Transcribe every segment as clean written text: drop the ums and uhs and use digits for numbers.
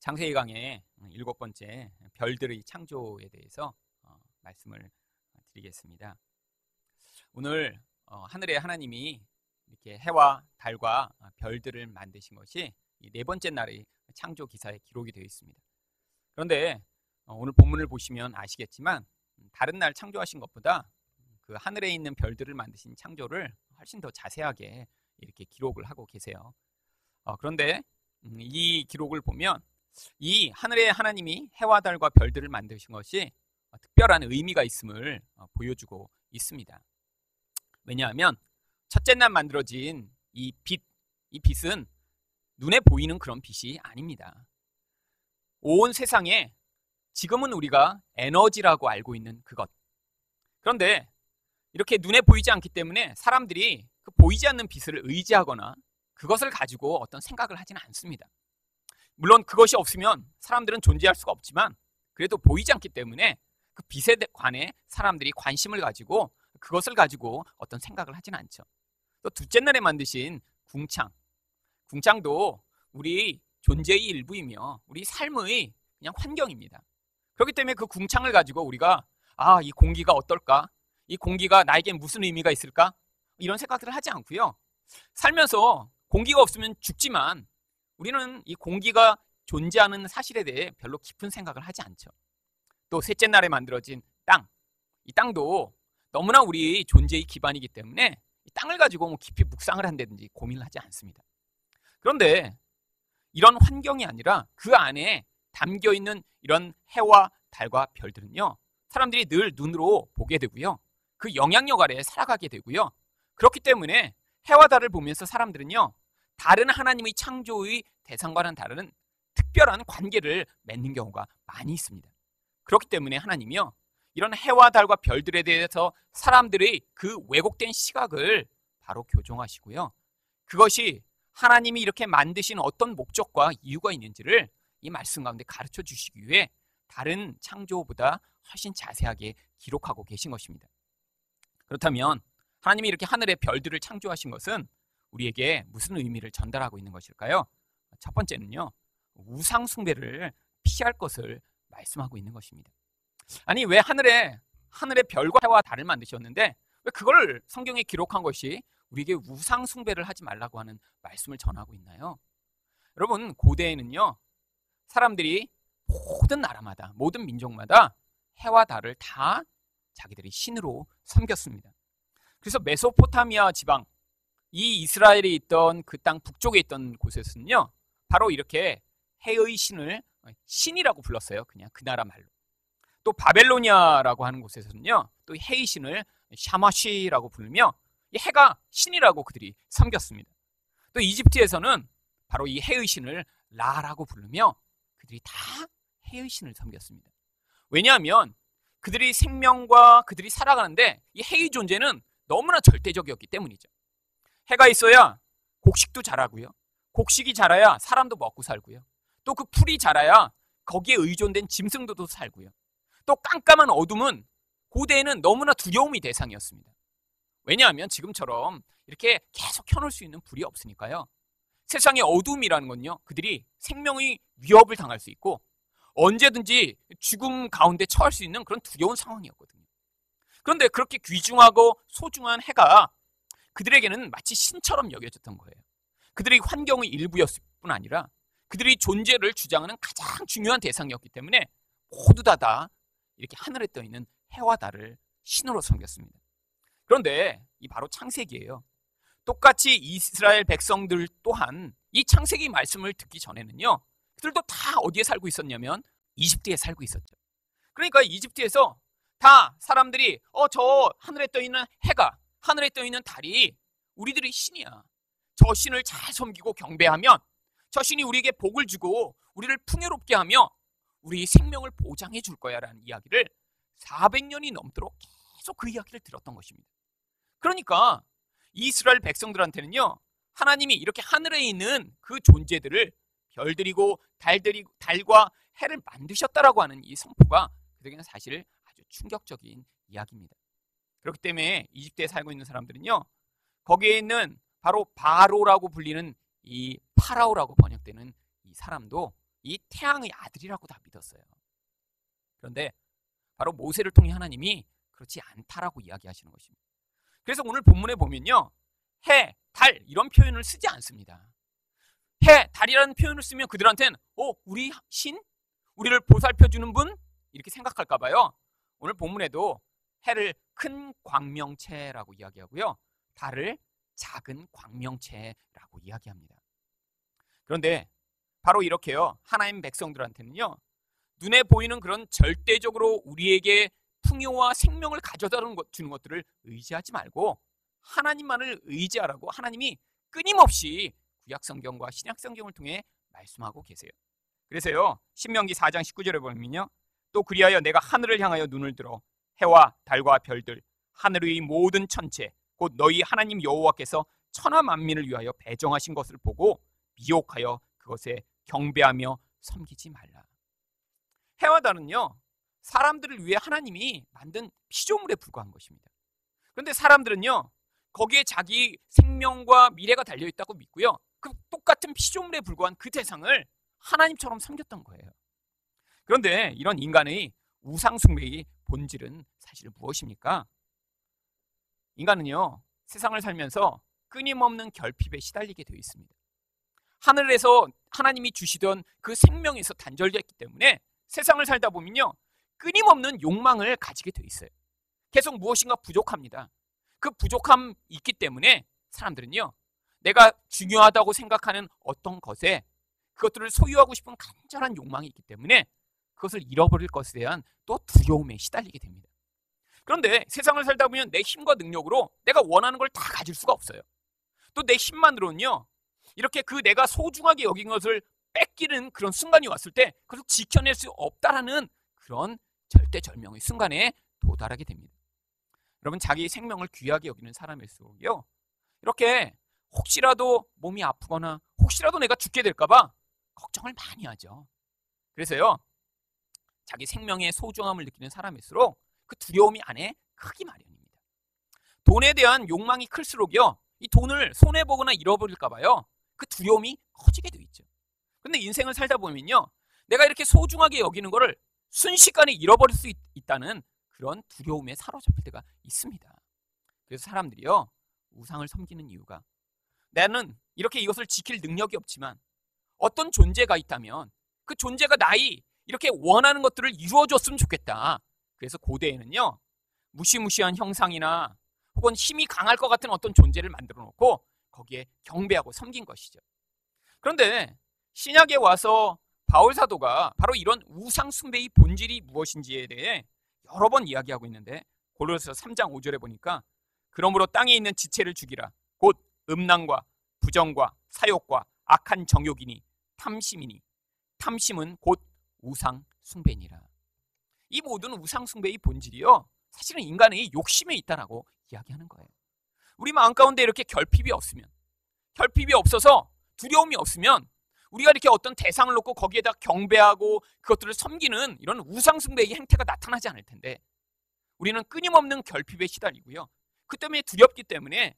창세기 강의 7번째 별들의 창조에 대해서 말씀을 드리겠습니다. 오늘 하늘에 하나님이 이렇게 해와 달과 별들을 만드신 것이 이 4번째 날의 창조 기사에 기록이 되어 있습니다. 그런데 오늘 본문을 보시면 아시겠지만 다른 날 창조하신 것보다 그 하늘에 있는 별들을 만드신 창조를 훨씬 더 자세하게 이렇게 기록을 하고 계세요. 그런데 이 기록을 보면 이 하늘에 하나님이 해와 달과 별들을 만드신 것이 특별한 의미가 있음을 보여주고 있습니다. 왜냐하면 첫째 날 만들어진 이 빛은 눈에 보이는 그런 빛이 아닙니다. 온 세상에 지금은 우리가 에너지라고 알고 있는 그것. 그런데 이렇게 눈에 보이지 않기 때문에 사람들이 그 보이지 않는 빛을 의지하거나 그것을 가지고 어떤 생각을 하지는 않습니다. 물론 그것이 없으면 사람들은 존재할 수가 없지만 그래도 보이지 않기 때문에 그 빛에 관해 사람들이 관심을 가지고 그것을 가지고 어떤 생각을 하지는 않죠. 또 둘째 날에 만드신 궁창도 우리 존재의 일부이며 우리 삶의 그냥 환경입니다. 그렇기 때문에 그 궁창을 가지고 우리가 이 공기가 어떨까? 이 공기가 나에게 무슨 의미가 있을까? 이런 생각들을 하지 않고요. 살면서 공기가 없으면 죽지만 우리는 이 공기가 존재하는 사실에 대해 별로 깊은 생각을 하지 않죠. 또 셋째 날에 만들어진 땅, 이 땅도 너무나 우리 존재의 기반이기 때문에 이 땅을 가지고 뭐 깊이 묵상을 한다든지 고민을 하지 않습니다. 그런데 이런 환경이 아니라 그 안에 담겨있는 이런 해와 달과 별들은요, 사람들이 늘 눈으로 보게 되고요, 그 영향력 아래에 살아가게 되고요. 그렇기 때문에 해와 달을 보면서 사람들은요, 다른 하나님의 창조의 대상과는 다른 특별한 관계를 맺는 경우가 많이 있습니다. 그렇기 때문에 하나님이요, 이런 해와 달과 별들에 대해서 사람들의 그 왜곡된 시각을 바로 교정하시고요, 그것이 하나님이 이렇게 만드신 어떤 목적과 이유가 있는지를 이 말씀 가운데 가르쳐 주시기 위해 다른 창조보다 훨씬 자세하게 기록하고 계신 것입니다. 그렇다면 하나님이 이렇게 하늘의 별들을 창조하신 것은 우리에게 무슨 의미를 전달하고 있는 것일까요? 첫 번째는요, 우상 숭배를 피할 것을 말씀하고 있는 것입니다. 아니, 왜 하늘에 별과 해와 달을 만드셨는데 왜 그걸 성경에 기록한 것이 우리에게 우상 숭배를 하지 말라고 하는 말씀을 전하고 있나요? 여러분, 고대에는요, 사람들이 모든 나라마다, 모든 민족마다 해와 달을 다 자기들이 신으로 섬겼습니다. 그래서 메소포타미아 지방, 이 이스라엘에 있던 그 땅 북쪽에 있던 곳에서는요, 바로 이렇게 해의 신을 신이라고 불렀어요. 그냥 그 나라 말로. 또 바벨로니아라고 하는 곳에서는요, 또 해의 신을 샤마시라고 부르며 이 해가 신이라고 그들이 섬겼습니다. 또 이집트에서는 바로 이 해의 신을 라라고 부르며 그들이 다 해의 신을 섬겼습니다. 왜냐하면 그들이 생명과 그들이 살아가는데 이 해의 존재는 너무나 절대적이었기 때문이죠. 해가 있어야 곡식도 자라고요. 곡식이 자라야 사람도 먹고 살고요. 또 그 풀이 자라야 거기에 의존된 짐승들도 살고요. 또 깜깜한 어둠은 고대에는 너무나 두려움의 대상이었습니다. 왜냐하면 지금처럼 이렇게 계속 켜놓을 수 있는 불이 없으니까요. 세상의 어둠이라는 건요, 그들이 생명의 위협을 당할 수 있고 언제든지 죽음 가운데 처할 수 있는 그런 두려운 상황이었거든요. 그런데 그렇게 귀중하고 소중한 해가 그들에게는 마치 신처럼 여겨졌던 거예요. 그들의 환경의 일부였을 뿐 아니라 그들의 존재를 주장하는 가장 중요한 대상이었기 때문에 모두 다 이렇게 하늘에 떠 있는 해와 달을 신으로 섬겼습니다. 그런데 이 바로 창세기예요. 똑같이 이스라엘 백성들 또한 이 창세기 말씀을 듣기 전에는요, 그들도 다 어디에 살고 있었냐면 이집트에 살고 있었죠. 그러니까 이집트에서 다 사람들이 저 하늘에 떠 있는 해가, 하늘에 떠 있는 달이 우리들의 신이야. 저 신을 잘 섬기고 경배하면 저 신이 우리에게 복을 주고 우리를 풍요롭게 하며 우리 생명을 보장해 줄 거야 라는 이야기를 400년이 넘도록 계속 그 이야기를 들었던 것입니다. 그러니까 이스라엘 백성들한테는요, 하나님이 이렇게 하늘에 있는 그 존재들을 별들이고 달과 해를 만드셨다라고 하는 이 선포가 그들에게는 사실 아주 충격적인 이야기입니다. 그렇기 때문에 이집트에 살고 있는 사람들은요, 거기에 있는 바로 바로라고 불리는 이 파라오라고 번역되는 이 사람도 이 태양의 아들이라고 다 믿었어요. 그런데 바로 모세를 통해 하나님이 그렇지 않다라고 이야기하시는 것입니다. 그래서 오늘 본문에 보면요, 해, 달 이런 표현을 쓰지 않습니다. 해, 달이라는 표현을 쓰면 그들한테는 우리 신? 우리를 보살펴주는 분? 이렇게 생각할까 봐요. 오늘 본문에도 해를 큰 광명체라고 이야기하고요, 달을 작은 광명체라고 이야기합니다. 그런데 바로 이렇게요, 하나님 백성들한테는요, 눈에 보이는 그런 절대적으로 우리에게 풍요와 생명을 가져다 주는 것들을 의지하지 말고 하나님만을 의지하라고 하나님이 끊임없이 구약성경과 신약성경을 통해 말씀하고 계세요. 그래서요, 신명기 4장 19절에 보면요, 또 그리하여 내가 하늘을 향하여 눈을 들어 해와 달과 별들 하늘의 모든 천체 곧 너희 하나님 여호와께서 천하 만민을 위하여 배정하신 것을 보고 미혹하여 그것에 경배하며 섬기지 말라. 해와 달은요, 사람들을 위해 하나님이 만든 피조물에 불과한 것입니다. 그런데 사람들은요, 거기에 자기 생명과 미래가 달려있다고 믿고요, 그 똑같은 피조물에 불과한 그 대상을 하나님처럼 섬겼던 거예요. 그런데 이런 인간의 우상숭배의 본질은 사실 무엇입니까? 인간은요, 세상을 살면서 끊임없는 결핍에 시달리게 되어 있습니다. 하늘에서 하나님이 주시던 그 생명에서 단절됐기 때문에 세상을 살다 보면요, 끊임없는 욕망을 가지게 되어 있어요. 계속 무엇인가 부족합니다. 그 부족함이 있기 때문에 사람들은요, 내가 중요하다고 생각하는 어떤 것에 그것들을 소유하고 싶은 간절한 욕망이 있기 때문에 그것을 잃어버릴 것에 대한 또 두려움에 시달리게 됩니다. 그런데 세상을 살다 보면 내 힘과 능력으로 내가 원하는 걸 다 가질 수가 없어요. 또 내 힘만으로는요, 이렇게 그 내가 소중하게 여긴 것을 뺏기는 그런 순간이 왔을 때 그것을 지켜낼 수 없다라는 그런 절대절명의 순간에 도달하게 됩니다. 여러분, 자기 생명을 귀하게 여기는 사람일수록요, 이렇게 혹시라도 몸이 아프거나 혹시라도 내가 죽게 될까 봐 걱정을 많이 하죠. 그래서요, 자기 생명의 소중함을 느끼는 사람일수록 그 두려움이 안에 크기 마련입니다. 돈에 대한 욕망이 클수록요, 이 돈을 손해보거나 잃어버릴까 봐요, 그 두려움이 커지게 돼 있죠. 근데 인생을 살다 보면요, 내가 이렇게 소중하게 여기는 거를 순식간에 잃어버릴 수 있다는 그런 두려움에 사로잡힐 때가 있습니다. 그래서 사람들이요, 우상을 섬기는 이유가, 나는 이렇게 이것을 지킬 능력이 없지만 어떤 존재가 있다면 그 존재가 나의 이렇게 원하는 것들을 이루어줬으면 좋겠다. 그래서 고대에는요, 무시무시한 형상이나 혹은 힘이 강할 것 같은 어떤 존재를 만들어 놓고 거기에 경배하고 섬긴 것이죠. 그런데 신약에 와서 바울 사도가 바로 이런 우상 숭배의 본질이 무엇인지에 대해 여러 번 이야기하고 있는데, 고린도서 3장 5절에 보니까 그러므로 땅에 있는 지체를 죽이라. 곧 음란과 부정과 사욕과 악한 정욕이니 탐심이니 탐심은 곧 우상 숭배니라. 이 모든 우상 숭배의 본질이요, 사실은 인간의 욕심에 있다라고 이야기하는 거예요. 우리 마음 가운데 이렇게 결핍이 없어서 두려움이 없으면 우리가 이렇게 어떤 대상을 놓고 거기에다 경배하고 그것들을 섬기는 이런 우상 숭배의 행태가 나타나지 않을 텐데, 우리는 끊임없는 결핍에 시달리고요, 그 때문에 두렵기 때문에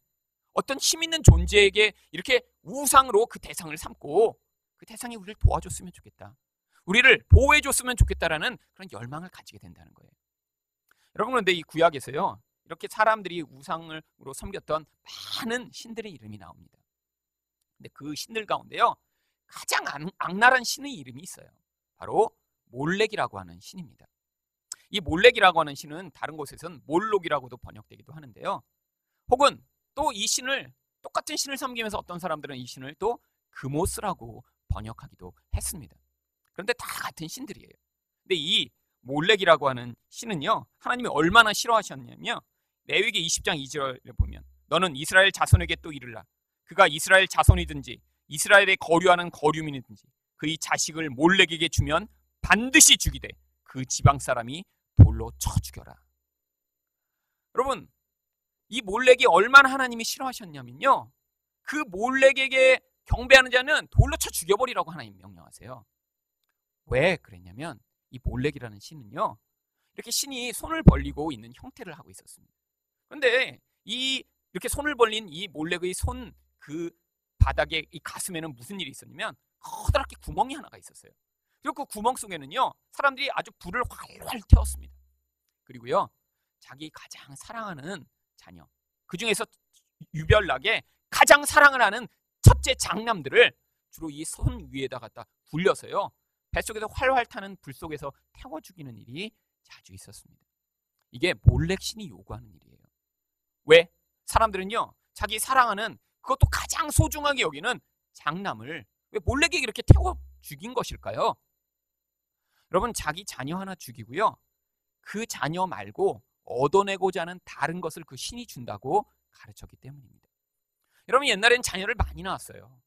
어떤 힘 있는 존재에게 이렇게 우상으로 그 대상을 삼고 그 대상이 우리를 도와줬으면 좋겠다, 우리를 보호해줬으면 좋겠다라는 그런 열망을 가지게 된다는 거예요. 여러분, 그런데 이 구약에서요, 이렇게 사람들이 우상으로 섬겼던 많은 신들의 이름이 나옵니다. 근데 그 신들 가운데요, 가장 악랄한 신의 이름이 있어요. 바로 몰렉이라고 하는 신입니다. 이 몰렉이라고 하는 신은 다른 곳에서는 몰록이라고도 번역되기도 하는데요, 혹은 또 이 신을, 똑같은 신을 섬기면서 어떤 사람들은 이 신을 또 그모스라고 번역하기도 했습니다. 그런데 다 같은 신들이에요. 근데 이 몰렉이라고 하는 신은요, 하나님이 얼마나 싫어하셨냐면, 레위기 20장 2절에 보면 너는 이스라엘 자손에게 또 이르라. 그가 이스라엘 자손이든지 이스라엘에 거류하는 거류민이든지 그의 자식을 몰렉에게 주면 반드시 죽이되 그 지방 사람이 돌로 쳐 죽여라. 여러분, 이 몰렉이 얼마나 하나님이 싫어하셨냐면요, 그 몰렉에게 경배하는 자는 돌로 쳐 죽여버리라고 하나님 명령하세요. 왜 그랬냐면, 이 몰렉이라는 신은요, 이렇게 신이 손을 벌리고 있는 형태를 하고 있었습니다. 그런데 이렇게 손을 벌린 이 몰렉의 손 그 바닥에 이 가슴에는 무슨 일이 있었냐면 커다랗게 구멍이 하나가 있었어요. 그리고 그 구멍 속에는요, 사람들이 아주 불을 활활 태웠습니다. 그리고요, 자기 가장 사랑하는 자녀, 그 중에서 유별나게 가장 사랑을 하는 첫째 장남들을 주로 이 손 위에다 갖다 굴려서요, 뱃속에서 활활 타는 불 속에서 태워 죽이는 일이 자주 있었습니다. 이게 몰렉신이 요구하는 일이에요. 왜? 사람들은요, 자기 사랑하는, 그것도 가장 소중하게 여기는 장남을 왜 몰렉에게 이렇게 태워 죽인 것일까요? 여러분, 자기 자녀 하나 죽이고요, 그 자녀 말고 얻어내고자 하는 다른 것을 그 신이 준다고 가르쳤기 때문입니다. 여러분, 옛날엔 자녀를 많이 낳았어요.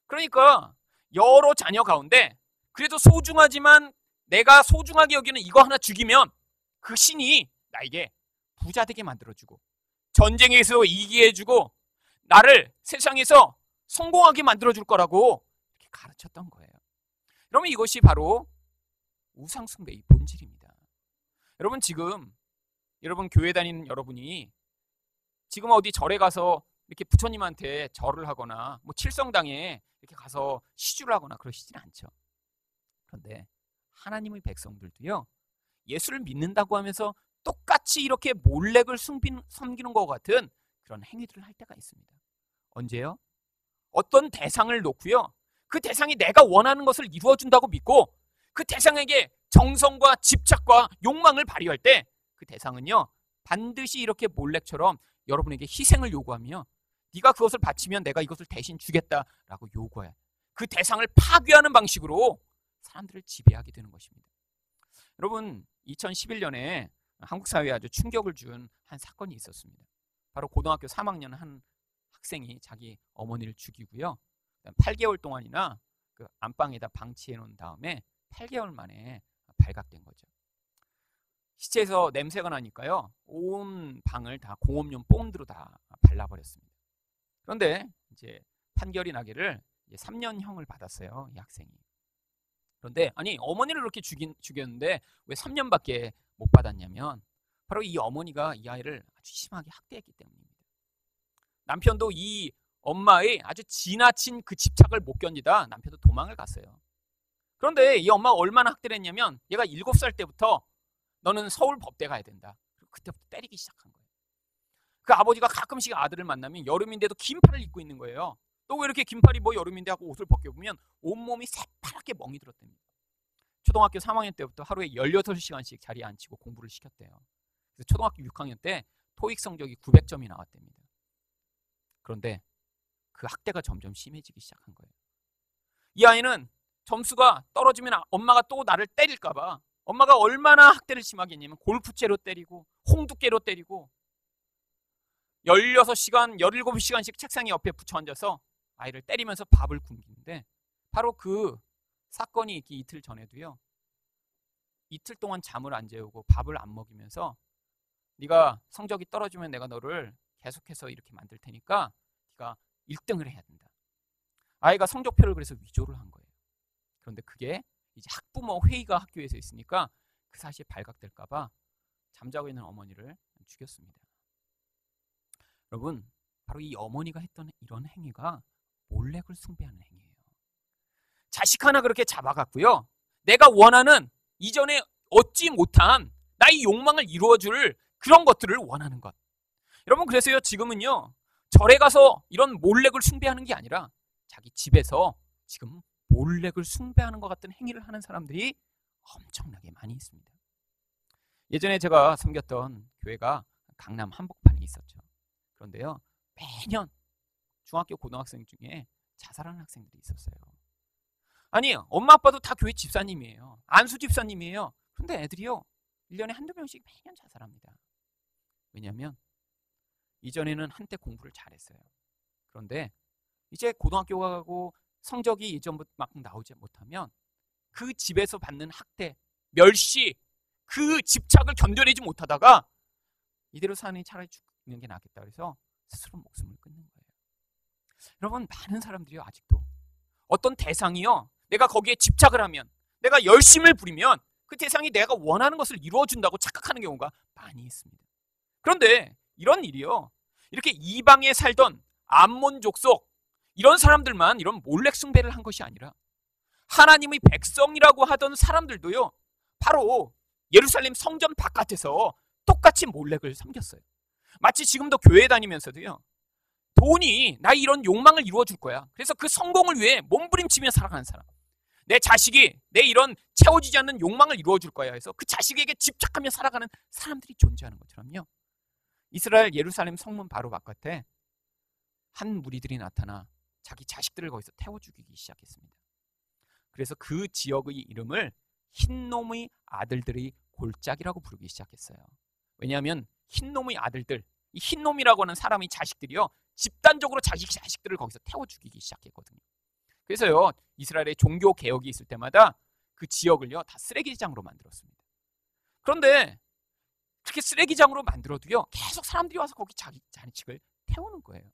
그러니까 여러 자녀 가운데 그래도 소중하지만 내가 소중하게 여기는 이거 하나 죽이면 그 신이 나에게 부자 되게 만들어주고 전쟁에서 이기게 해주고 나를 세상에서 성공하게 만들어줄 거라고 이렇게 가르쳤던 거예요. 여러분, 이것이 바로 우상숭배의 본질입니다. 여러분, 지금 여러분 교회 다니는 여러분이 지금 어디 절에 가서 이렇게 부처님한테 절을 하거나 뭐 칠성당에 이렇게 가서 시주를 하거나 그러시진 않죠. 그런데 하나님의 백성들도요, 예수를 믿는다고 하면서 똑같이 이렇게 몰렉을 섬기는 것 같은 그런 행위들을 할 때가 있습니다. 언제요? 어떤 대상을 놓고요, 그 대상이 내가 원하는 것을 이루어준다고 믿고 그 대상에게 정성과 집착과 욕망을 발휘할 때 그 대상은요, 반드시 이렇게 몰렉처럼 여러분에게 희생을 요구하며 네가 그것을 바치면 내가 이것을 대신 주겠다라고 요구해. 그 대상을 파괴하는 방식으로 사람들을 지배하게 되는 것입니다. 여러분, 2011년에 한국 사회에 아주 충격을 준 한 사건이 있었습니다. 바로 고등학교 3학년 한 학생이 자기 어머니를 죽이고요, 8개월 동안이나 그 안방에다 방치해 놓은 다음에 8개월 만에 발각된 거죠. 시체에서 냄새가 나니까요, 온 방을 다 공업용 본드로 다 발라버렸습니다. 그런데 이제 판결이 나기를 3년형을 받았어요, 이 학생이. 그런데 아니, 어머니를 그렇게 죽였는데 왜 3년밖에 못 받았냐면 바로 이 어머니가 이 아이를 아주 심하게 학대했기 때문입니다. 남편도 이 엄마의 아주 지나친 그 집착을 못 견디다 남편도 도망을 갔어요. 그런데 이 엄마가 얼마나 학대를 했냐면 얘가 7살 때부터 너는 서울 법대 가야 된다. 그리고 그때부터 때리기 시작한 거예요. 그 아버지가 가끔씩 아들을 만나면 여름인데도 긴팔을 입고 있는 거예요. 또 왜 이렇게 긴팔이 뭐 여름인데 하고 옷을 벗겨보면 온몸이 새파랗게 멍이 들었답니다. 초등학교 3학년 때부터 하루에 16시간씩 자리에 앉히고 공부를 시켰대요. 그래서 초등학교 6학년 때 토익 성적이 900점이 나왔답니다. 그런데 그 학대가 점점 심해지기 시작한 거예요. 이 아이는 점수가 떨어지면 엄마가 또 나를 때릴까 봐 엄마가 얼마나 학대를 심하게 했냐면 골프채로 때리고 홍두깨로 때리고 16시간, 17시간씩 책상에 옆에 붙여 앉아서 아이를 때리면서 밥을 굶기는데 바로 그 사건이 있기 이틀 전에도요, 이틀 동안 잠을 안 재우고 밥을 안 먹이면서 네가 성적이 떨어지면 내가 너를 계속해서 이렇게 만들 테니까 네가 1등을 해야 된다. 아이가 성적표를 그래서 위조를 한 거예요. 그런데 그게 이제 학부모 회의가 학교에서 있으니까 그 사실이 발각될까 봐 잠자고 있는 어머니를 죽였습니다. 여러분, 바로 이 어머니가 했던 이런 행위가 몰렉을 숭배하는 행위예요. 자식 하나 그렇게 잡아갔고요, 내가 원하는 이전에 얻지 못한 나의 욕망을 이루어줄 그런 것들을 원하는 것. 여러분, 그래서요, 지금은요, 절에 가서 이런 몰렉을 숭배하는 게 아니라 자기 집에서 지금 몰렉을 숭배하는 것 같은 행위를 하는 사람들이 엄청나게 많이 있습니다. 예전에 제가 섬겼던 교회가 강남 한복판에 있었죠. 그런데요, 매년 중학교 고등학생 중에 자살하는 학생들이 있었어요. 아니, 엄마 아빠도 다 교회 집사님이에요. 안수 집사님이에요. 그런데 애들이요, 1년에 한두 명씩 매년 자살합니다. 왜냐하면 이전에는 한때 공부를 잘했어요. 그런데 이제 고등학교 가고 성적이 예전만큼 나오지 못하면 그 집에서 받는 학대, 멸시, 그 집착을 견뎌내지 못하다가 이대로 사니 차라리 죽는 게 낫겠다 그래서 스스로 목숨을 끊는 거예요. 여러분, 많은 사람들이요, 아직도 어떤 대상이요, 내가 거기에 집착을 하면, 내가 열심을 부리면 그 대상이 내가 원하는 것을 이루어준다고 착각하는 경우가 많이 있습니다. 그런데 이런 일이요, 이렇게 이방에 살던 암몬 족속 이런 사람들만 이런 몰렉 숭배를 한 것이 아니라 하나님의 백성이라고 하던 사람들도요, 바로 예루살렘 성전 바깥에서 똑같이 몰렉을 섬겼어요. 마치 지금도 교회 다니면서도요, 돈이 나의 이런 욕망을 이루어줄 거야. 그래서 그 성공을 위해 몸부림치며 살아가는 사람, 내 자식이 내 이런 채워지지 않는 욕망을 이루어줄 거야 해서 그 자식에게 집착하며 살아가는 사람들이 존재하는 것처럼요, 이스라엘 예루살렘 성문 바로 바깥에 한 무리들이 나타나 자기 자식들을 거기서 태워 죽이기 시작했습니다. 그래서 그 지역의 이름을 흰놈의 아들들의 골짜기라고 부르기 시작했어요. 왜냐하면 흰놈의 아들들, 이 흰놈이라고 하는 사람의 자식들이요, 집단적으로 자기 자식들을 거기서 태워 죽이기 시작했거든요. 그래서요, 이스라엘의 종교 개혁이 있을 때마다 그 지역을요 다 쓰레기장으로 만들었습니다. 그런데 그렇게 쓰레기장으로 만들어도요, 계속 사람들이 와서 거기 자기 자식을 태우는 거예요.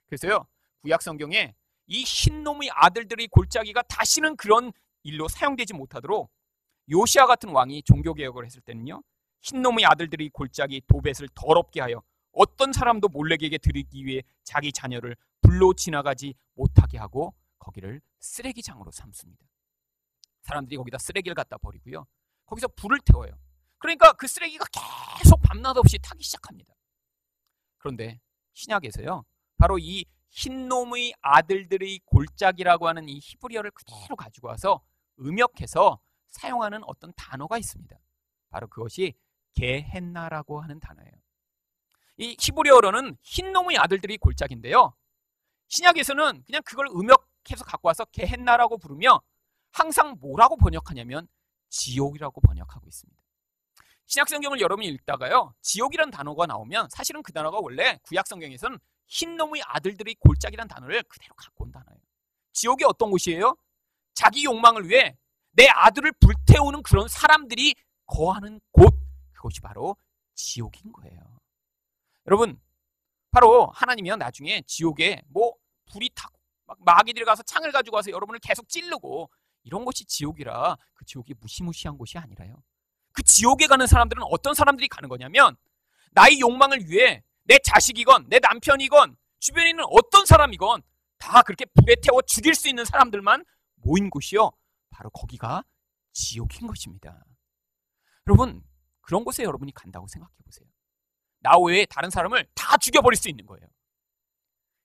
그래서요, 구약 성경에 이 흰놈의 아들들의 골짜기가 다시는 그런 일로 사용되지 못하도록 요시아 같은 왕이 종교개혁을 했을 때는요, 흰놈의 아들들의 골짜기 도벳을 더럽게 하여 어떤 사람도 몰렉에게 드리기 위해 자기 자녀를 불로 지나가지 못하게 하고 거기를 쓰레기장으로 삼습니다. 사람들이 거기다 쓰레기를 갖다 버리고요, 거기서 불을 태워요. 그러니까 그 쓰레기가 계속 밤낮 없이 타기 시작합니다. 그런데 신약에서요, 바로 이 흰놈의 아들들의 골짜기라고 하는 이 히브리어를 그대로 가지고 와서 음역해서 사용하는 어떤 단어가 있습니다. 바로 그것이 게헨나라고 하는 단어예요. 이 히브리어로는 흰놈의 아들들이 골짜기인데요, 신약에서는 그냥 그걸 음역해서 갖고 와서 게헨나라고 부르며 항상 뭐라고 번역하냐면 지옥이라고 번역하고 있습니다. 신약 성경을 여러분이 읽다가요, 지옥이라는 단어가 나오면 사실은 그 단어가 원래 구약 성경에서는 흰놈의 아들들의 골짜기라는 단어를 그대로 갖고 온 단어예요. 지옥이 어떤 곳이에요? 자기 욕망을 위해 내 아들을 불태우는 그런 사람들이 거하는 곳, 그것이 바로 지옥인 거예요. 여러분, 바로 하나님이요, 나중에 지옥에 뭐 불이 타고 막 마귀들이 가서 창을 가지고 와서 여러분을 계속 찌르고 이런 것이 지옥이라 그 지옥이 무시무시한 곳이 아니라요, 그 지옥에 가는 사람들은 어떤 사람들이 가는 거냐면 나의 욕망을 위해 내 자식이건 내 남편이건 주변에 있는 어떤 사람이건 다 그렇게 불에 태워 죽일 수 있는 사람들만 모인 곳이요, 바로 거기가 지옥인 것입니다. 여러분, 그런 곳에 여러분이 간다고 생각해 보세요. 나 외에 다른 사람을 다 죽여버릴 수 있는 거예요.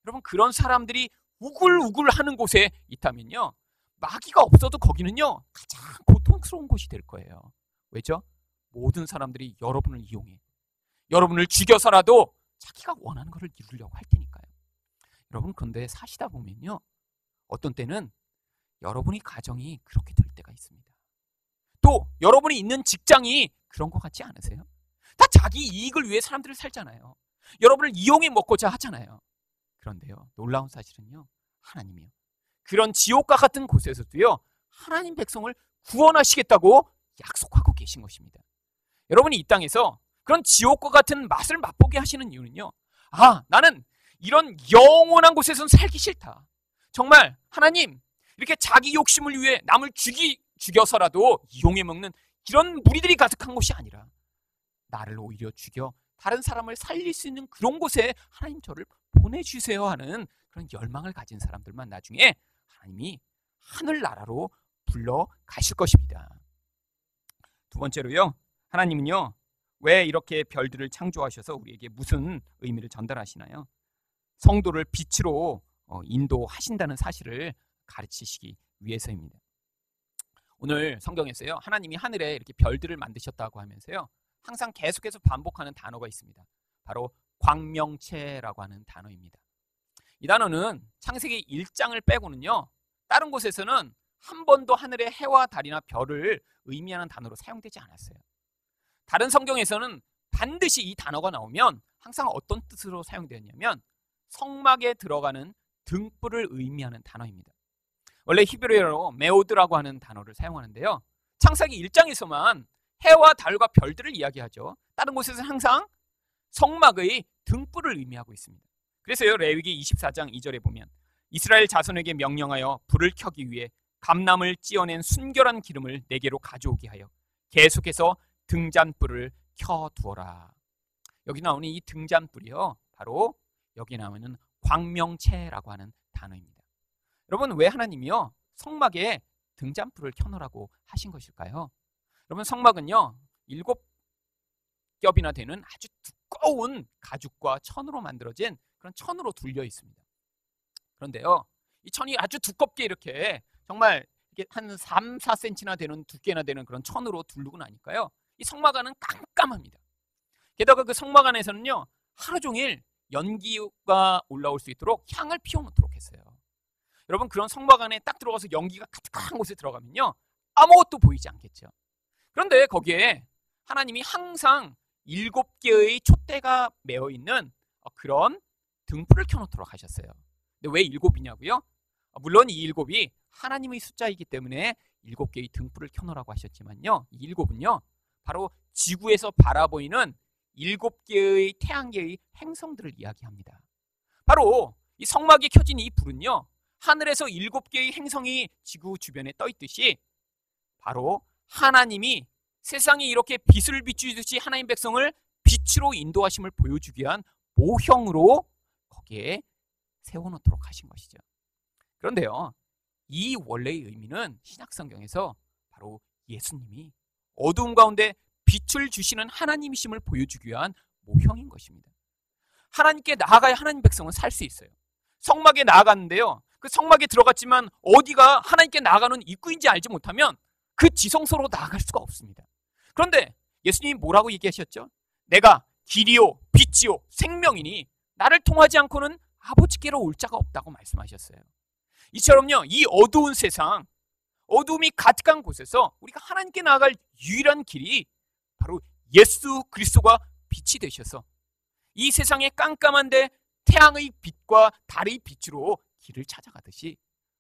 여러분, 그런 사람들이 우글우글 하는 곳에 있다면요, 마귀가 없어도 거기는요 가장 고통스러운 곳이 될 거예요. 왜죠? 모든 사람들이 여러분을 이용해 여러분을 죽여서라도 자기가 원하는 것을 이루려고 할 테니까요. 여러분, 그런데 사시다 보면요, 어떤 때는 여러분의 가정이 그렇게 될 때가 있습니다. 또 여러분이 있는 직장이 그런 것 같지 않으세요? 다 자기 이익을 위해 사람들을 살잖아요. 여러분을 이용해 먹고자 하잖아요. 그런데요, 놀라운 사실은요, 하나님이요, 그런 지옥과 같은 곳에서도요 하나님 백성을 구원하시겠다고 약속하고 계신 것입니다. 여러분이 이 땅에서 그런 지옥과 같은 맛을 맛보게 하시는 이유는요, 나는 이런 영원한 곳에서는 살기 싫다, 정말 하나님 이렇게 자기 욕심을 위해 남을 죽여서라도 이용해 먹는 이런 무리들이 가득한 곳이 아니라 나를 오히려 죽여 다른 사람을 살릴 수 있는 그런 곳에 하나님 저를 보내주세요 하는 그런 열망을 가진 사람들만 나중에 하나님이 하늘나라로 불러 가실 것입니다. 두 번째로요, 하나님은요 왜 이렇게 별들을 창조하셔서 우리에게 무슨 의미를 전달하시나요? 성도를 빛으로 인도하신다는 사실을 가르치시기 위해서입니다. 오늘 성경에서요, 하나님이 하늘에 이렇게 별들을 만드셨다고 하면서요, 항상 계속해서 반복하는 단어가 있습니다. 바로 광명체라고 하는 단어입니다. 이 단어는 창세기 1장을 빼고는요, 다른 곳에서는 한 번도 하늘의 해와 달이나 별을 의미하는 단어로 사용되지 않았어요. 다른 성경에서는 반드시 이 단어가 나오면 항상 어떤 뜻으로 사용되었냐면 성막에 들어가는 등불을 의미하는 단어입니다. 원래 히브리어로 메오드라고 하는 단어를 사용하는데요, 창세기 1장에서만 해와 달과 별들을 이야기하죠. 다른 곳에서는 항상 성막의 등불을 의미하고 있습니다. 그래서요, 레위기 24장 2절에 보면 이스라엘 자손에게 명령하여 불을 켜기 위해 감람을 찧어낸 순결한 기름을 내게로 가져오게 하여 계속해서 등잔불을 켜두어라. 여기 나오는 이 등잔불이요, 바로 여기 나오는 광명체라고 하는 단어입니다. 여러분, 왜 하나님이요 성막에 등잔불을 켜놓으라고 하신 것일까요? 여러분, 성막은요 7겹이나 되는 아주 두꺼운 가죽과 천으로 만들어진 그런 천으로 둘려 있습니다. 그런데요, 이 천이 아주 두껍게 이렇게 정말 이게 한 3, 4cm나 되는 두께나 되는 그런 천으로 두르고 나니까요, 이 성막 안은 깜깜합니다. 게다가 그 성막 안에서는요 하루 종일 연기가 올라올 수 있도록 향을 피워놓도록 했어요. 여러분, 그런 성막 안에 딱 들어가서 연기가 가득한 곳에 들어가면요 아무것도 보이지 않겠죠. 그런데 거기에 하나님이 항상 7개의 촛대가 매어 있는 그런 등불을 켜놓도록 하셨어요. 근데 왜 7이냐고요? 물론 이 7이 하나님의 숫자이기 때문에 7개의 등불을 켜놓으라고 하셨지만요, 이 7은요 바로 지구에서 바라보이는 7개의 태양계의 행성들을 이야기합니다. 바로 이 성막에 켜진 이 불은요, 하늘에서 7개의 행성이 지구 주변에 떠 있듯이 바로 하나님이 세상에 이렇게 빛을 비추듯이 하나님 백성을 빛으로 인도하심을 보여주기 위한 모형으로 거기에 세워놓도록 하신 것이죠. 그런데요, 이 원래의 의미는 신약성경에서 바로 예수님이 어두움 가운데 빛을 주시는 하나님이심을 보여주기 위한 모형인 것입니다. 하나님께 나아가야 하나님 백성은 살 수 있어요. 성막에 나아갔는데요, 그 성막에 들어갔지만 어디가 하나님께 나아가는 입구인지 알지 못하면 그 지성소로 나아갈 수가 없습니다. 그런데 예수님이 뭐라고 얘기하셨죠? 내가 길이요 빛이요 생명이니 나를 통하지 않고는 아버지께로 올 자가 없다고 말씀하셨어요. 이처럼요, 이 어두운 세상, 어두움이 가득한 곳에서 우리가 하나님께 나아갈 유일한 길이 바로 예수 그리스도가 빛이 되셔서 이 세상의 깜깜한데 태양의 빛과 달의 빛으로 길을 찾아가듯이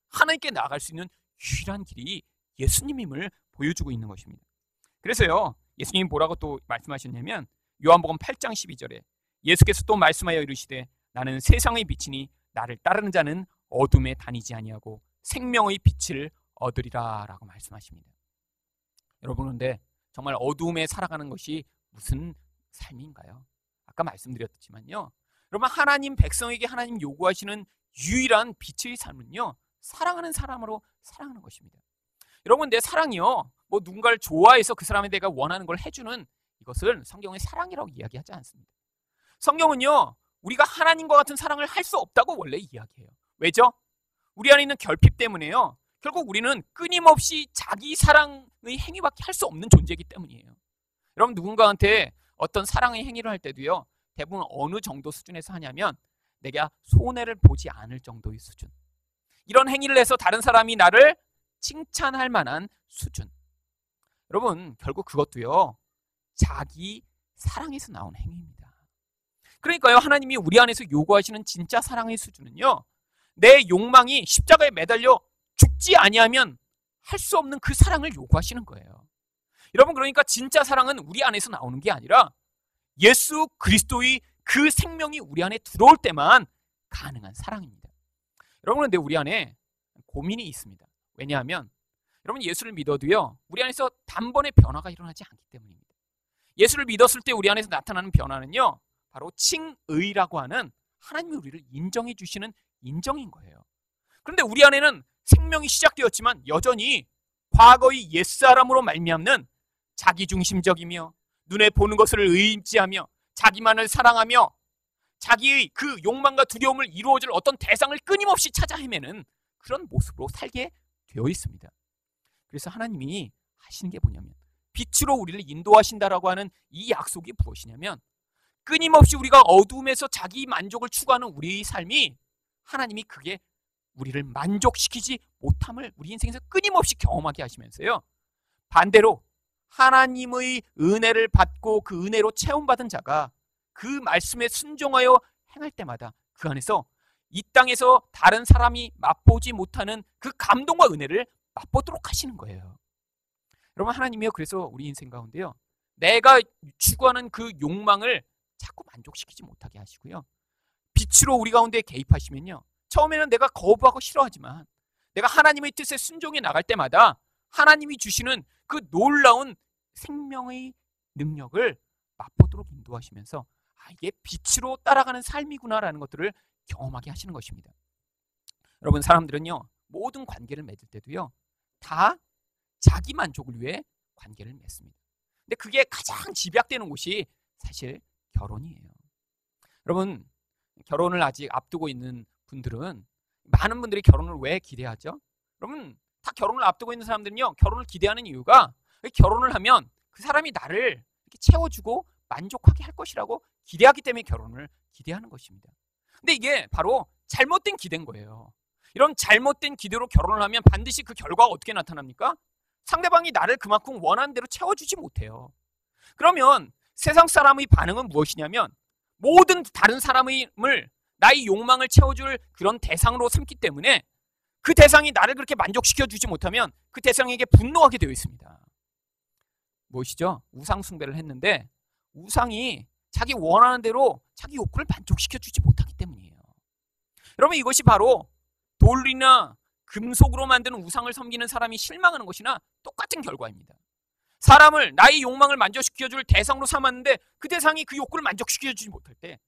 하나님께 나아갈 수 있는 유일한 길이 예수님임을 보여주고 있는 것입니다. 그래서요, 예수님이 뭐라고 또 말씀하셨냐면 요한복음 8장 12절에 예수께서 또 말씀하여 이르시되 나는 세상의 빛이니 나를 따르는 자는 어둠에 다니지 아니하고 생명의 빛을 얻으리라 라고 말씀하십니다. 여러분, 그런데 정말 어두움에 살아가는 것이 무슨 삶인가요? 아까 말씀드렸지만요, 여러분, 하나님 백성에게 하나님 요구하시는 유일한 빛의 삶은요 사랑하는 사람으로 사랑하는 것입니다. 여러분, 내 사랑이요 뭐 누군가를 좋아해서 그 사람에 내가 원하는 걸 해주는 이것을 성경은 사랑이라고 이야기하지 않습니다. 성경은요 우리가 하나님과 같은 사랑을 할 수 없다고 원래 이야기해요. 왜죠? 우리 안에 있는 결핍 때문에요 결국 우리는 끊임없이 자기 사랑의 행위밖에 할 수 없는 존재이기 때문이에요. 여러분, 누군가한테 어떤 사랑의 행위를 할 때도요 대부분 어느 정도 수준에서 하냐면 내가 손해를 보지 않을 정도의 수준, 이런 행위를 해서 다른 사람이 나를 칭찬할 만한 수준. 여러분, 결국 그것도요 자기 사랑에서 나온 행위입니다. 그러니까요, 하나님이 우리 안에서 요구하시는 진짜 사랑의 수준은요 내 욕망이 십자가에 매달려 죽지 아니하면 할 수 없는 그 사랑을 요구하시는 거예요. 여러분, 그러니까 진짜 사랑은 우리 안에서 나오는 게 아니라 예수 그리스도의 그 생명이 우리 안에 들어올 때만 가능한 사랑입니다. 여러분, 근데 우리 안에 고민이 있습니다. 왜냐하면 여러분, 예수를 믿어도요 우리 안에서 단번에 변화가 일어나지 않기 때문입니다. 예수를 믿었을 때 우리 안에서 나타나는 변화는요 바로 칭의라고 하는 하나님이 우리를 인정해 주시는 인정인 거예요. 그런데 우리 안에는 생명이 시작되었지만 여전히 과거의 옛사람으로 말미암는 자기중심적이며 눈에 보는 것을 의지하며 자기만을 사랑하며 자기의 그 욕망과 두려움을 이루어질 어떤 대상을 끊임없이 찾아 헤매는 그런 모습으로 살게 되어 있습니다. 그래서 하나님이 하시는 게 뭐냐면 빛으로 우리를 인도하신다라고 하는 이 약속이 무엇이냐면 끊임없이 우리가 어두움에서 자기 만족을 추구하는 우리의 삶이 하나님이 그게 우리를 만족시키지 못함을 우리 인생에서 끊임없이 경험하게 하시면서요 반대로 하나님의 은혜를 받고 그 은혜로 체험받은 자가 그 말씀에 순종하여 행할 때마다 그 안에서 이 땅에서 다른 사람이 맛보지 못하는 그 감동과 은혜를 맛보도록 하시는 거예요. 여러분, 하나님이요 그래서 우리 인생 가운데요 내가 추구하는 그 욕망을 자꾸 만족시키지 못하게 하시고요 빛으로 우리 가운데 개입하시면요 처음에는 내가 거부하고 싫어하지만 내가 하나님의 뜻에 순종해 나갈 때마다 하나님이 주시는 그 놀라운 생명의 능력을 맛보도록 인도하시면서 이게 빛으로 따라가는 삶이구나라는 것들을 경험하게 하시는 것입니다. 여러분, 사람들은요 모든 관계를 맺을 때도요 다 자기 만족을 위해 관계를 맺습니다. 근데 그게 가장 집약되는 곳이 사실 결혼이에요. 여러분, 결혼을 아직 앞두고 있는 분들은, 많은 분들이 결혼을 왜 기대하죠? 여러분, 다 결혼을 앞두고 있는 사람들은요, 결혼을 기대하는 이유가 결혼을 하면 그 사람이 나를 이렇게 채워주고 만족하게 할 것이라고 기대하기 때문에 결혼을 기대하는 것입니다. 근데 이게 바로 잘못된 기대인 거예요. 이런 잘못된 기대로 결혼을 하면 반드시 그 결과가 어떻게 나타납니까? 상대방이 나를 그만큼 원하는 대로 채워주지 못해요. 그러면 세상 사람의 반응은 무엇이냐면, 모든 다른 사람을 나의 욕망을 채워줄 그런 대상으로 삼기 때문에 그 대상이 나를 그렇게 만족시켜주지 못하면 그 대상에게 분노하게 되어 있습니다. 무엇이죠? 우상 숭배를 했는데 우상이 자기 원하는 대로 자기 욕구를 만족시켜주지 못하기 때문이에요. 여러분, 이것이 바로 돌이나 금속으로 만드는 우상을 섬기는 사람이 실망하는 것이나 똑같은 결과입니다. 사람을, 나의 욕망을 만족시켜줄 대상으로 삼았는데 그 대상이 그 욕구를 만족시켜주지 못할 때,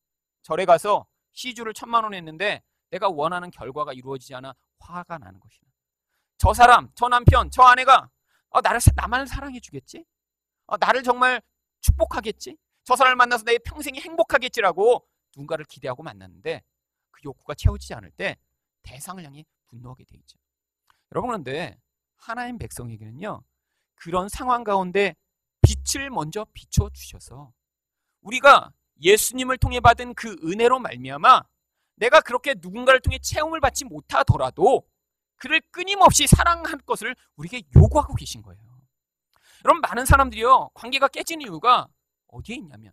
절에 가서 시주를 1,000만 원 했는데 내가 원하는 결과가 이루어지지 않아 화가 나는 것이다. 저 사람, 저 남편, 저 아내가 나만 사랑해 주겠지? 나를 정말 축복하겠지? 저 사람을 만나서 내 평생이 행복하겠지라고 누군가를 기대하고 만났는데 그 욕구가 채워지지 않을 때 대상을 향해 분노하게 돼 있죠. 여러분, 그런데 하나님 백성에게는요, 그런 상황 가운데 빛을 먼저 비춰주셔서 우리가 예수님을 통해 받은 그 은혜로 말미암아 내가 그렇게 누군가를 통해 체험을 받지 못하더라도 그를 끊임없이 사랑할 것을 우리에게 요구하고 계신 거예요. 여러분, 많은 사람들이요, 관계가 깨지는 이유가 어디에 있냐면,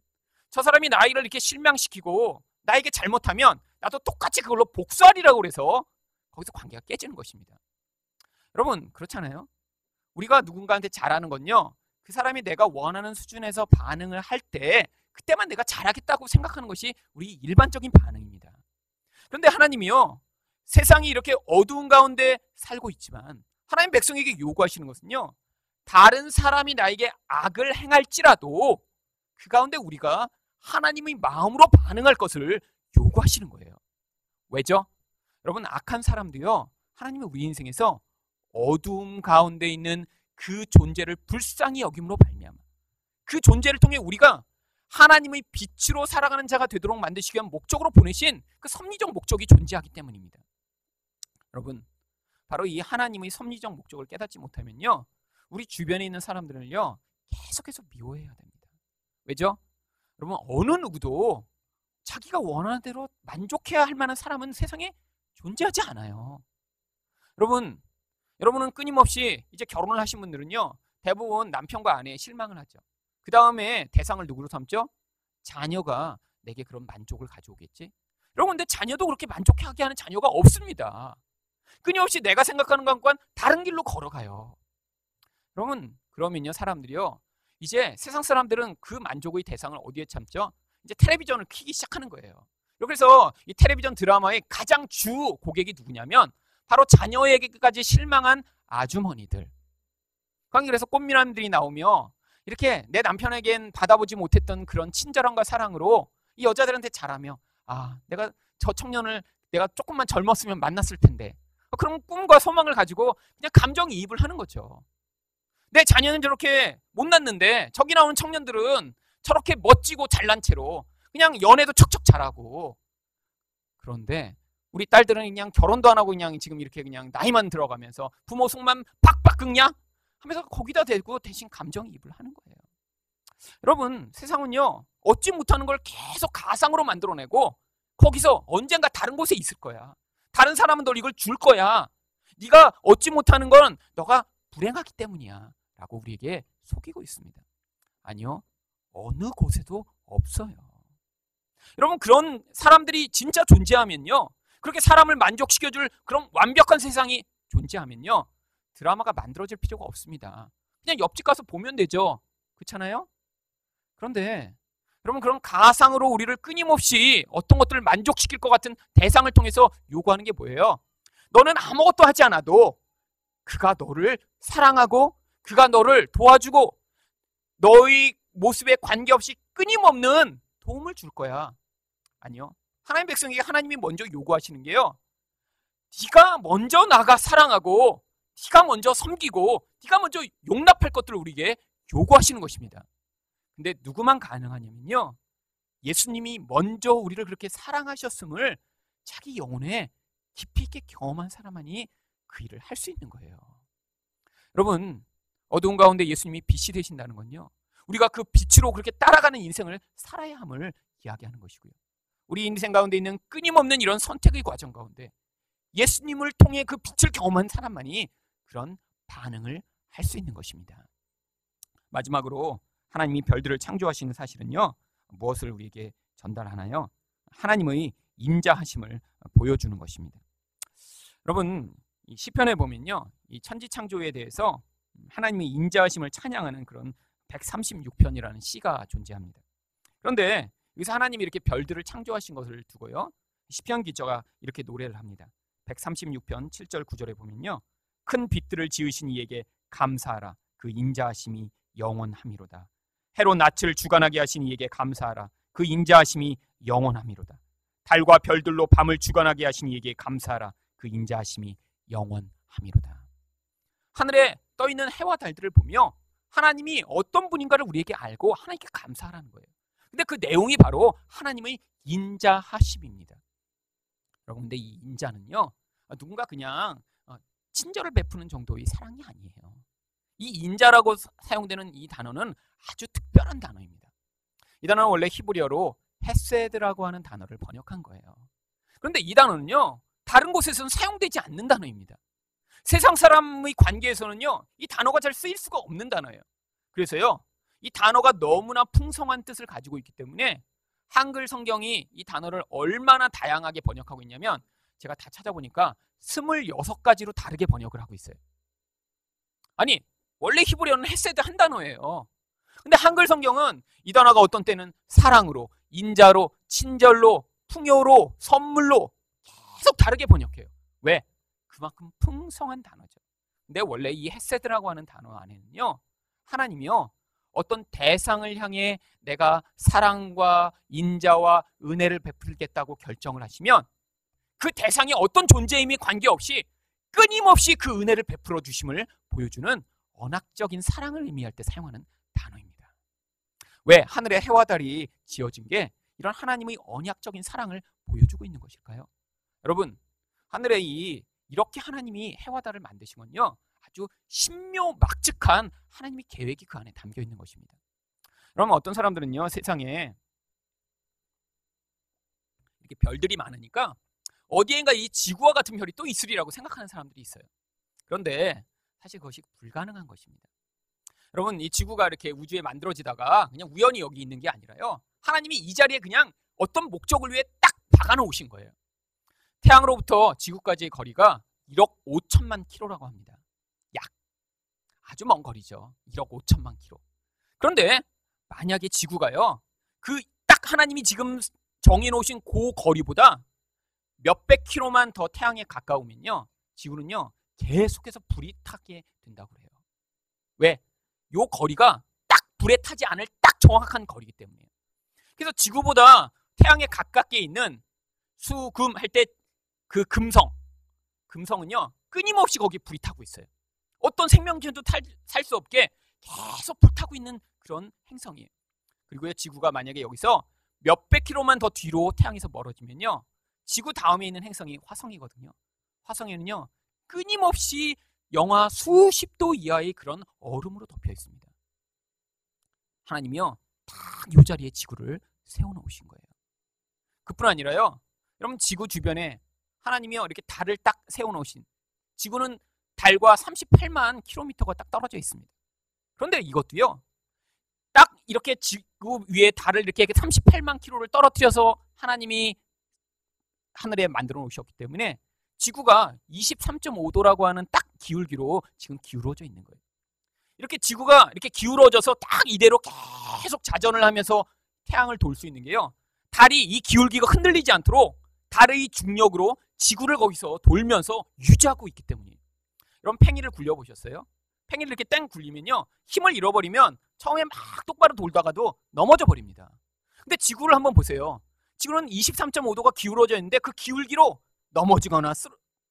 저 사람이 나를 이렇게 실망시키고 나에게 잘못하면 나도 똑같이 그걸로 복수하리라고 그래서 거기서 관계가 깨지는 것입니다. 여러분, 그렇잖아요. 우리가 누군가한테 잘하는 건요, 그 사람이 내가 원하는 수준에서 반응을 할 때 그때만 내가 잘하겠다고 생각하는 것이 우리 일반적인 반응입니다. 그런데 하나님이요, 세상이 이렇게 어두운 가운데 살고 있지만 하나님 백성에게 요구하시는 것은요, 다른 사람이 나에게 악을 행할지라도 그 가운데 우리가 하나님의 마음으로 반응할 것을 요구하시는 거예요. 왜죠? 여러분, 악한 사람도요, 하나님은 우리 인생에서 어두움 가운데 있는 그 존재를 불쌍히 여김으로 말미암아 그 존재를 통해 우리가 하나님의 빛으로 살아가는 자가 되도록 만드시기 위한 목적으로 보내신 그 섭리적 목적이 존재하기 때문입니다. 여러분, 바로 이 하나님의 섭리적 목적을 깨닫지 못하면요, 우리 주변에 있는 사람들은요, 계속해서 미워해야 됩니다. 왜죠? 여러분, 어느 누구도 자기가 원하는 대로 만족해야 할 만한 사람은 세상에 존재하지 않아요. 여러분은 끊임없이 이제 결혼을 하신 분들은요, 대부분 남편과 아내에 실망을 하죠. 그 다음에 대상을 누구로 삼죠? 자녀가 내게 그런 만족을 가져오겠지? 여러분, 근데 자녀도 그렇게 만족하게 하는 자녀가 없습니다. 끊임없이 내가 생각하는 것과는 다른 길로 걸어가요. 여러분, 그러면요, 사람들이요, 이제 세상 사람들은 그 만족의 대상을 어디에 참죠? 이제 텔레비전을 켜기 시작하는 거예요. 그래서 이 텔레비전 드라마의 가장 주 고객이 누구냐면 바로 자녀에게까지 실망한 아주머니들. 그래서 꽃미남들이 나오며 이렇게 내 남편에겐 받아보지 못했던 그런 친절함과 사랑으로 이 여자들한테 잘하며, 내가 저 청년을 내가 조금만 젊었으면 만났을 텐데, 그런 꿈과 소망을 가지고 그냥 감정이입을 하는 거죠. 내 자녀는 저렇게 못났는데 저기 나오는 청년들은 저렇게 멋지고 잘난 채로 그냥 연애도 척척 잘하고, 그런데 우리 딸들은 그냥 결혼도 안 하고 그냥 지금 이렇게 그냥 나이만 들어가면서 부모 속만 팍팍 긁냐 하면서 거기다 대고 대신 감정이입을 하는 거예요. 여러분, 세상은요, 얻지 못하는 걸 계속 가상으로 만들어내고 거기서 언젠가 다른 곳에 있을 거야. 다른 사람은 널 이걸 줄 거야. 네가 얻지 못하는 건 너가 불행하기 때문이야 라고 우리에게 속이고 있습니다. 아니요, 어느 곳에도 없어요. 여러분, 그런 사람들이 진짜 존재하면요, 그렇게 사람을 만족시켜줄 그런 완벽한 세상이 존재하면요, 드라마가 만들어질 필요가 없습니다. 그냥 옆집 가서 보면 되죠. 그렇잖아요? 그런데 여러분, 그런 가상으로 우리를 끊임없이 어떤 것들을 만족시킬 것 같은 대상을 통해서 요구하는 게 뭐예요? 너는 아무것도 하지 않아도 그가 너를 사랑하고 그가 너를 도와주고 너의 모습에 관계없이 끊임없는 도움을 줄 거야. 아니요, 하나님 백성에게 하나님이 먼저 요구하시는 게요, 네가 먼저 나가 사랑하고 네가 먼저 섬기고 네가 먼저 용납할 것들을 우리에게 요구하시는 것입니다. 근데 누구만 가능하냐면요, 예수님이 먼저 우리를 그렇게 사랑하셨음을 자기 영혼에 깊이 있게 경험한 사람만이 그 일을 할 수 있는 거예요. 여러분, 어두운 가운데 예수님이 빛이 되신다는 건요, 우리가 그 빛으로 그렇게 따라가는 인생을 살아야 함을 이야기하는 것이고요. 우리 인생 가운데 있는 끊임없는 이런 선택의 과정 가운데 예수님을 통해 그 빛을 경험한 사람만이 그런 반응을 할 수 있는 것입니다. 마지막으로 하나님이 별들을 창조하시는 사실은요, 무엇을 우리에게 전달하나요? 하나님의 인자하심을 보여주는 것입니다. 여러분, 이 시편에 보면요, 이 천지 창조에 대해서 하나님의 인자하심을 찬양하는 그런 136편이라는 시가 존재합니다. 그런데 여기서 하나님이 이렇게 별들을 창조하신 것을 두고요, 시편 기자가 이렇게 노래를 합니다. 136편 7절 9절에 보면요, 큰 빛들을 지으신 이에게 감사하라. 그 인자하심이 영원함이로다. 해로 낯을 주관하게 하신 이에게 감사하라. 그 인자하심이 영원함이로다. 달과 별들로 밤을 주관하게 하신 이에게 감사하라. 그 인자하심이 영원함이로다. 하늘에 떠있는 해와 달들을 보며 하나님이 어떤 분인가를 우리에게 알고 하나님께 감사하라는 거예요. 근데 그 내용이 바로 하나님의 인자하심입니다. 여러분, 근데 이 인자는요, 누군가 그냥 친절을 베푸는 정도의 사랑이 아니에요. 이 인자라고 사용되는 이 단어는 아주 특별한 단어입니다. 이 단어는 원래 히브리어로 헤세드라고 하는 단어를 번역한 거예요. 그런데 이 단어는요, 다른 곳에서는 사용되지 않는 단어입니다. 세상 사람의 관계에서는요, 이 단어가 잘 쓰일 수가 없는 단어예요. 그래서요, 이 단어가 너무나 풍성한 뜻을 가지고 있기 때문에 한글 성경이 이 단어를 얼마나 다양하게 번역하고 있냐면, 제가 다 찾아보니까 26가지로 다르게 번역을 하고 있어요. 아니, 원래 히브리어는 헤세드 한 단어예요. 근데 한글 성경은 이 단어가 어떤 때는 사랑으로, 인자로, 친절로, 풍요로, 선물로 계속 다르게 번역해요. 왜? 그만큼 풍성한 단어죠. 근데 원래 이 헤세드라고 하는 단어 안에는요, 하나님이요, 어떤 대상을 향해 내가 사랑과 인자와 은혜를 베풀겠다고 결정을 하시면 그 대상이 어떤 존재임에 관계없이 끊임없이 그 은혜를 베풀어 주심을 보여주는 언약적인 사랑을 의미할 때 사용하는 단어입니다. 왜 하늘에 해와 달이 지어진 게 이런 하나님의 언약적인 사랑을 보여주고 있는 것일까요? 여러분, 하늘에 이렇게 하나님이 해와 달을 만드신 건요, 아주 신묘막측한 하나님의 계획이 그 안에 담겨 있는 것입니다. 그러면 어떤 사람들은요, 세상에 이렇게 별들이 많으니까 어디엔가 이 지구와 같은 별이 또 있으리라고 생각하는 사람들이 있어요. 그런데 사실 그것이 불가능한 것입니다. 여러분, 이 지구가 이렇게 우주에 만들어지다가 그냥 우연히 여기 있는 게 아니라요, 하나님이 이 자리에 그냥 어떤 목적을 위해 딱 박아놓으신 거예요. 태양으로부터 지구까지의 거리가 1억 5천만 킬로라고 합니다. 약 아주 먼 거리죠. 1억 5천만 킬로. 그런데 만약에 지구가요, 그 딱 하나님이 지금 정해놓으신 그 거리보다 몇백 킬로만 더 태양에 가까우면요, 지구는요 계속해서 불이 타게 된다고 그래요. 왜? 요 거리가 딱 불에 타지 않을 딱 정확한 거리이기 때문에요. 그래서 지구보다 태양에 가깝게 있는 수금 할 때 그 금성은요 끊임없이 거기 불이 타고 있어요. 어떤 생명체도 살 수 없게 계속 불타고 있는 그런 행성이에요. 그리고요, 지구가 만약에 여기서 몇백 킬로만 더 뒤로 태양에서 멀어지면요, 지구 다음에 있는 행성이 화성이거든요. 화성에는요 끊임없이 영하 수십 도 이하의 그런 얼음으로 덮여 있습니다. 하나님이요 딱 이 자리에 지구를 세워놓으신 거예요. 그뿐 아니라요, 여러분, 지구 주변에 하나님이요 이렇게 달을 딱 세워놓으신, 지구는 달과 38만 킬로미터가 딱 떨어져 있습니다. 그런데 이것도요, 딱 이렇게 지구 위에 달을 이렇게 38만 킬로를 떨어뜨려서 하나님이 하늘에 만들어 놓으셨기 때문에 지구가 23.5도라고 하는 딱 기울기로 지금 기울어져 있는 거예요. 이렇게 지구가 이렇게 기울어져서 딱 이대로 계속 자전을 하면서 태양을 돌 수 있는 게요, 달이 이 기울기가 흔들리지 않도록 달의 중력으로 지구를 거기서 돌면서 유지하고 있기 때문이에요. 여러분, 팽이를 굴려보셨어요? 팽이를 이렇게 땡 굴리면요, 힘을 잃어버리면 처음에 막 똑바로 돌다가도 넘어져 버립니다. 근데 지구를 한번 보세요. 지구는 23.5도가 기울어져 있는데 그 기울기로 넘어지거나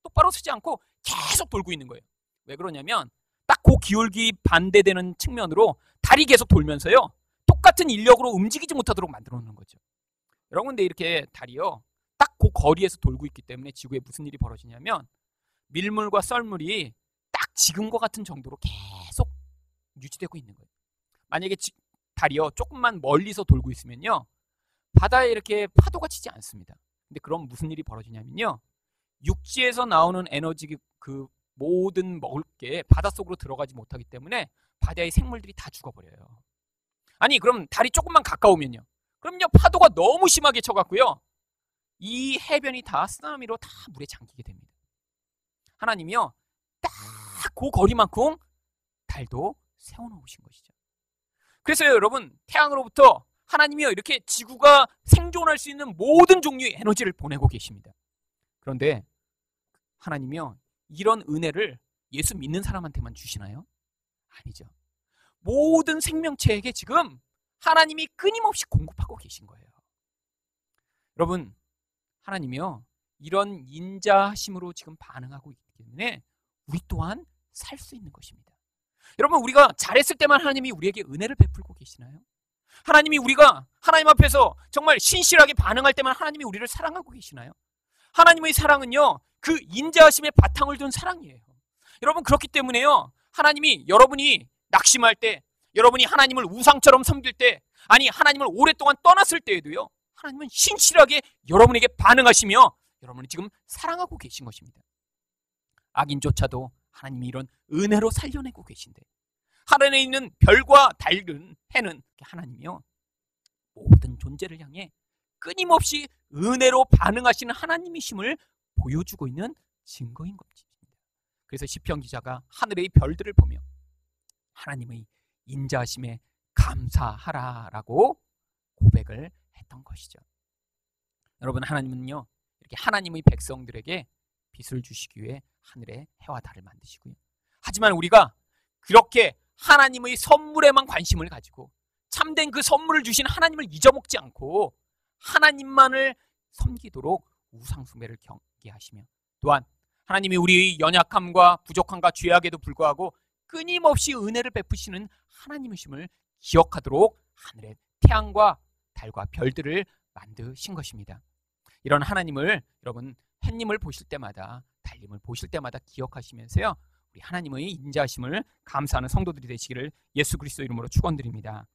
똑바로 서지 않고 계속 돌고 있는 거예요. 왜 그러냐면 딱 그 기울기 반대되는 측면으로 달이 계속 돌면서요. 똑같은 인력으로 움직이지 못하도록 만들어 놓는 거죠. 여러분, 근데 이렇게 달이요. 딱 그 거리에서 돌고 있기 때문에 지구에 무슨 일이 벌어지냐면 밀물과 썰물이 딱 지금과 같은 정도로 계속 유지되고 있는 거예요. 만약에 달이요. 조금만 멀리서 돌고 있으면요. 바다에 이렇게 파도가 치지 않습니다. 근데 그럼 무슨 일이 벌어지냐면요. 육지에서 나오는 에너지 그 모든 먹을 게 바닷속으로 들어가지 못하기 때문에 바다의 생물들이 다 죽어버려요. 아니, 그럼 달이 조금만 가까우면요. 그럼요, 파도가 너무 심하게 쳐갖고요. 이 해변이 다 쓰나미로 다 물에 잠기게 됩니다. 하나님이요. 딱 그 거리만큼 달도 세워놓으신 것이죠. 그래서 여러분, 태양으로부터 하나님이요. 이렇게 지구가 생존할 수 있는 모든 종류의 에너지를 보내고 계십니다. 그런데 하나님이요. 이런 은혜를 예수 믿는 사람한테만 주시나요? 아니죠. 모든 생명체에게 지금 하나님이 끊임없이 공급하고 계신 거예요. 여러분, 하나님이요. 이런 인자하심으로 지금 반응하고 있기 때문에 우리 또한 살 수 있는 것입니다. 여러분, 우리가 잘했을 때만 하나님이 우리에게 은혜를 베풀고 계시나요? 하나님이 우리가 하나님 앞에서 정말 신실하게 반응할 때만 하나님이 우리를 사랑하고 계시나요? 하나님의 사랑은요. 그 인자하심에 바탕을 둔 사랑이에요. 여러분, 그렇기 때문에요. 하나님이 여러분이 낙심할 때, 여러분이 하나님을 우상처럼 섬길 때, 아니 하나님을 오랫동안 떠났을 때에도요. 하나님은 신실하게 여러분에게 반응하시며 여러분을 지금 사랑하고 계신 것입니다. 악인조차도 하나님이 이런 은혜로 살려내고 계신데, 하늘에 있는 별과 달은 해는 하나님이요. 모든 존재를 향해 끊임없이 은혜로 반응하시는 하나님이심을 보여주고 있는 증거인 것입니다. 그래서 시편 기자가 하늘의 별들을 보며 하나님의 인자하심에 감사하라라고 고백을 했던 것이죠. 여러분, 하나님은요. 이렇게 하나님의 백성들에게 빛을 주시기 위해 하늘에 해와 달을 만드시고요. 하지만 우리가 그렇게 하나님의 선물에만 관심을 가지고 참된 그 선물을 주신 하나님을 잊어먹지 않고 하나님만을 섬기도록 우상숭배를 경계하시며, 또한 하나님이 우리의 연약함과 부족함과 죄악에도 불구하고 끊임없이 은혜를 베푸시는 하나님이심을 기억하도록 하늘의 태양과 달과 별들을 만드신 것입니다. 이런 하나님을 여러분 햇님을 보실 때마다, 달님을 보실 때마다 기억하시면서요. 우리 하나님의 인자하심을 감사하는 성도들이 되시기를 예수 그리스도 이름으로 축원드립니다.